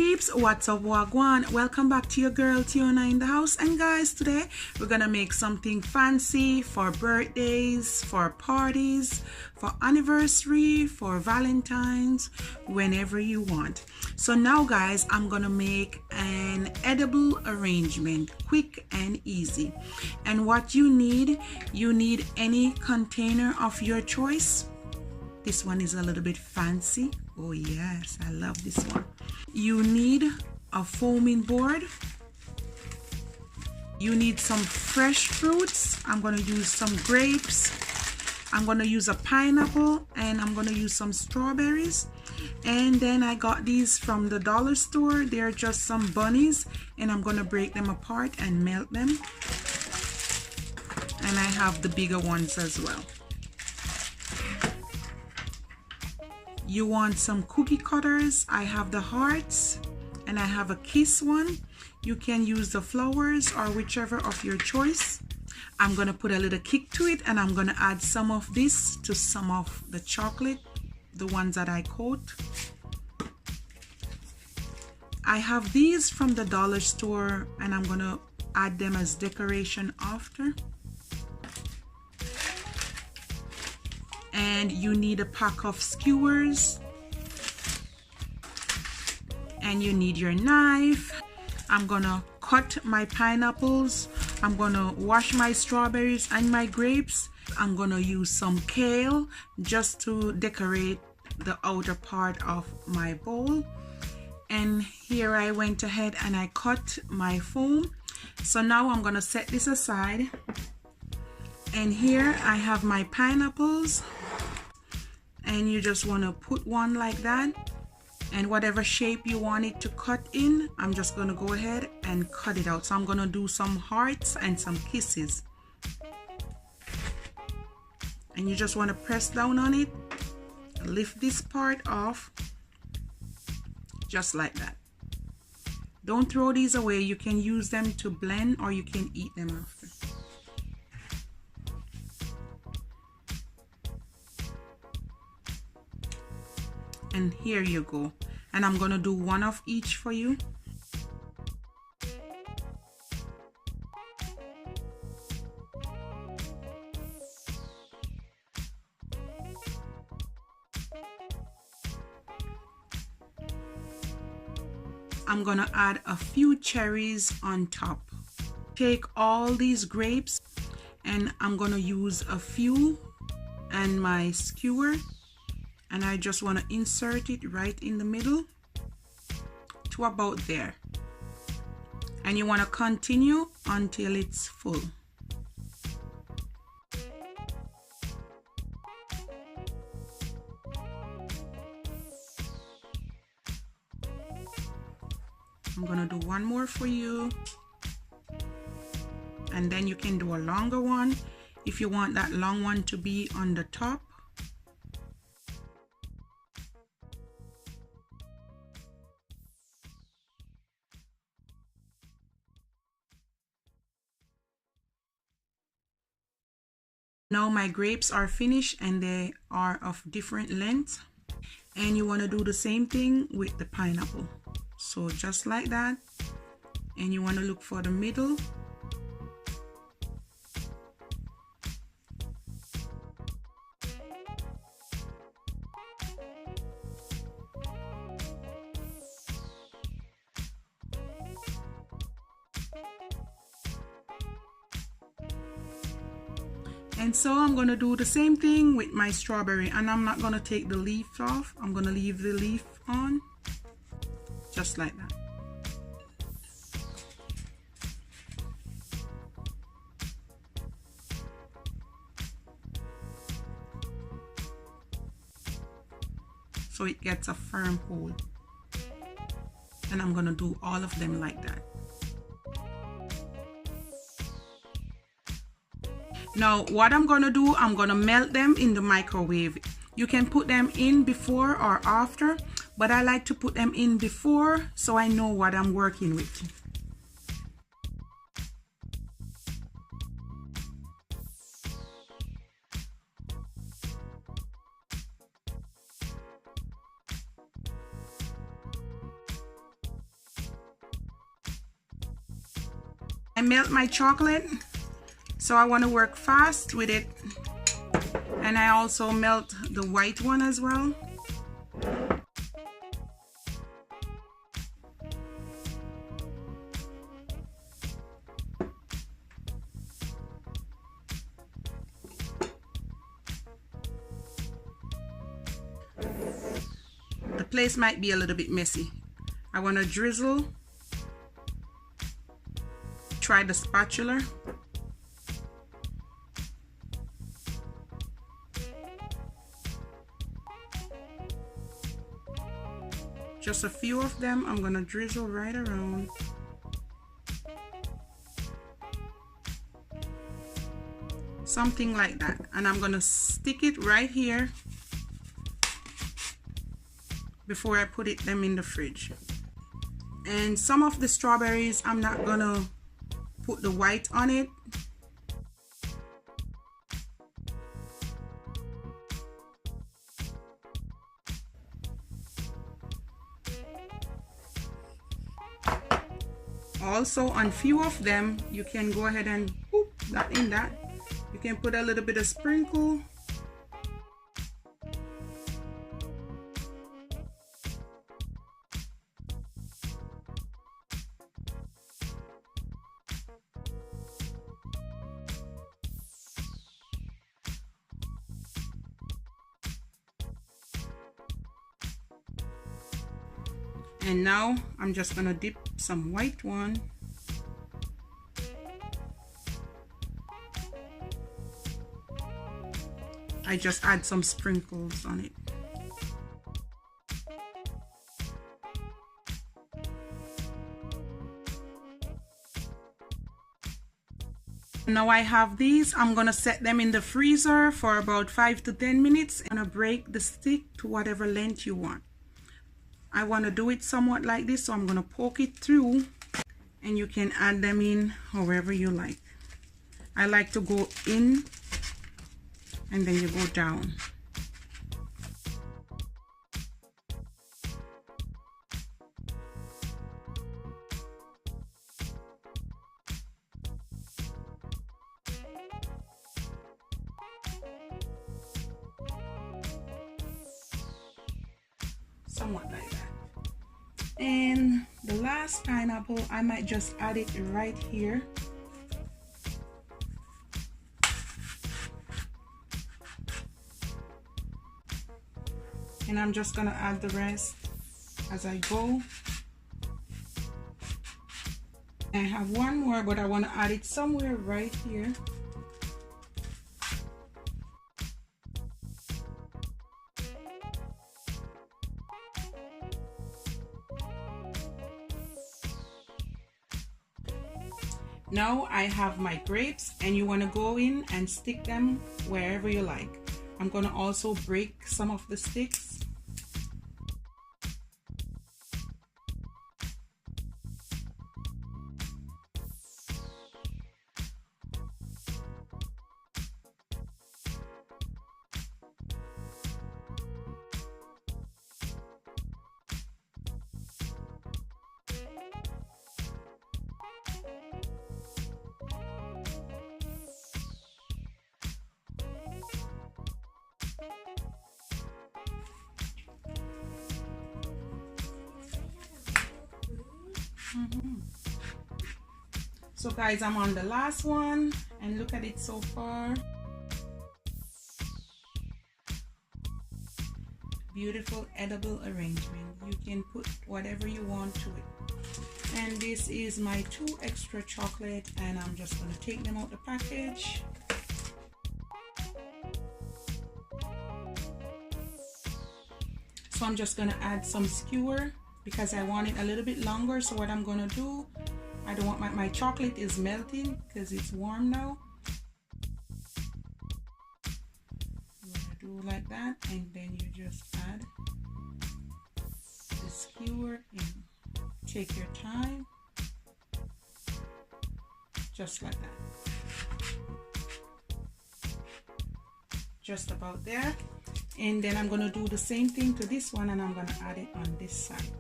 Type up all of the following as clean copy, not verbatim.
peeps, what's up, wagwan? Welcome back to your girl Tiona in the house. And guys, today we're gonna make something fancy for birthdays, for parties, for anniversary, for Valentine's, whenever you want. So now guys, I'm gonna make an edible arrangement, quick and easy. And what you need any container of your choice. This one is a little bit fancy. Oh yes, I love this one. You need a foaming board. You need some fresh fruits. I'm going to use some grapes. I'm going to use a pineapple, and I'm going to use some strawberries. And then I got these from the dollar store. They're just some bunnies, and I'm going to break them apart and melt them. And I have the bigger ones as well. You want some cookie cutters. I have the hearts and I have a kiss one. You can use the flowers or whichever of your choice. I'm gonna put a little kick to it, and I'm gonna add some of this to some of the chocolate, the ones that I coat. I have these from the dollar store, and I'm gonna add them as decoration after. And you need a pack of skewers, and you need your knife. I'm gonna cut my pineapples. I'm gonna wash my strawberries and my grapes. I'm gonna use some kale just to decorate the outer part of my bowl. And here I went ahead and I cut my foam. So now I'm gonna set this aside. And here I have my pineapples. And you just want to put one like that, and whatever shape you want it to cut in, I'm just going to go ahead and cut it out. So I'm going to do some hearts and some kisses, and you just want to press down on it, lift this part off just like that. Don't throw these away. You can use them to blend, or you can eat them after. And here you go. And I'm gonna do one of each for you. I'm gonna add a few cherries on top. Take all these grapes, and I'm gonna use a few and my skewer. And I just want to insert it right in the middle to about there. And you want to continue until it's full. I'm going to do one more for you. And then you can do a longer one if you want that long one to be on the top. Now my grapes are finished, and they are of different lengths, and you want to do the same thing with the pineapple. So just like that, and you want to look for the middle. And so I'm going to do the same thing with my strawberry, and I'm not going to take the leaf off. I'm going to leave the leaf on, just like that. So it gets a firm hold. And I'm going to do all of them like that. Now what I'm gonna do, I'm gonna melt them in the microwave. You can put them in before or after, but I like to put them in before so I know what I'm working with. I melt my chocolate, so I want to work fast with it. And I also melt the white one as well. The place might be a little bit messy. I want to drizzle. Try the spatula. Just a few of them, I'm gonna drizzle right around. Something like that. And I'm gonna stick it right here before I put them in the fridge. And some of the strawberries, I'm not gonna put the white on it. Also, on few of them, you can go ahead and you can put a little bit of sprinkle. And now I'm just gonna dip some white one. I just add some sprinkles on it. Now I have these. I'm gonna set them in the freezer for about 5 to 10 minutes. I'm gonna break the stick to whatever length you want. I want to do it somewhat like this, so I'm going to poke it through, and you can add them in however you like. I like to go in and then you go down. Somewhat like that. And the last pineapple, I might just add it right here. And I'm just gonna add the rest as I go. I have one more, but I want to add it somewhere right here. Now I have my grapes, and you want to go in and stick them wherever you like. I'm going to also break some of the sticks. So guys, I'm on the last one, and look at it so far. Beautiful edible arrangement. You can put whatever you want to it. And this is my 2 extra chocolate, and I'm just going to take them out the package. So I'm just going to add some skewer because I want it a little bit longer. So what I'm going to do, I don't want my chocolate is melting because it's warm now. You want to do like that, and then you just add the skewer in. Take your time, just like that. Just about there. And then I'm going to do the same thing to this one, and I'm going to add it on this side.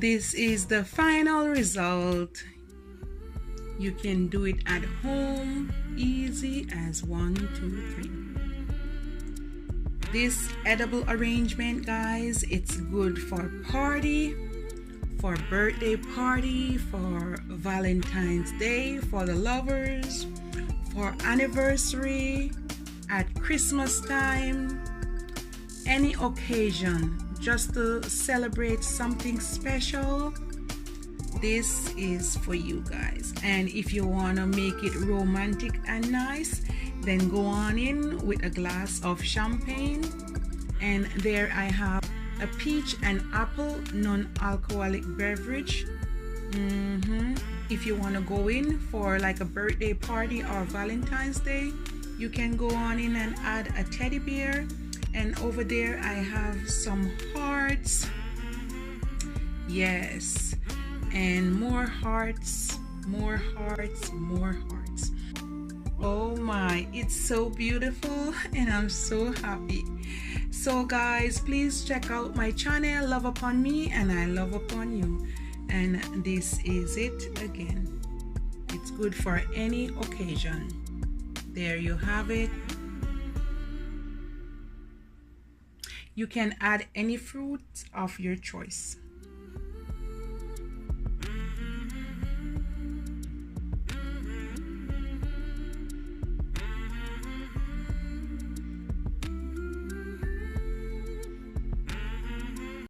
This is the final result. You can do it at home, easy as 1, 2, 3. This edible arrangement, guys, it's good for party, for birthday party, for Valentine's Day, for the lovers, for anniversary, at Christmas time, any occasion, just to celebrate something special. This is for you guys. And if you want to make it romantic and nice, then go on in with a glass of champagne. And there I have a peach and apple non-alcoholic beverage. If you want to go in for like a birthday party or Valentine's Day, you can go on in and add a teddy bear. And over there I have some hearts. Yes, and more hearts, more hearts, more hearts. Oh my, it's so beautiful and I'm so happy. So guys, please check out my channel, Love Upon Me, and I love upon you. And this is it again. It's good for any occasion. There you have it. You can add any fruit of your choice.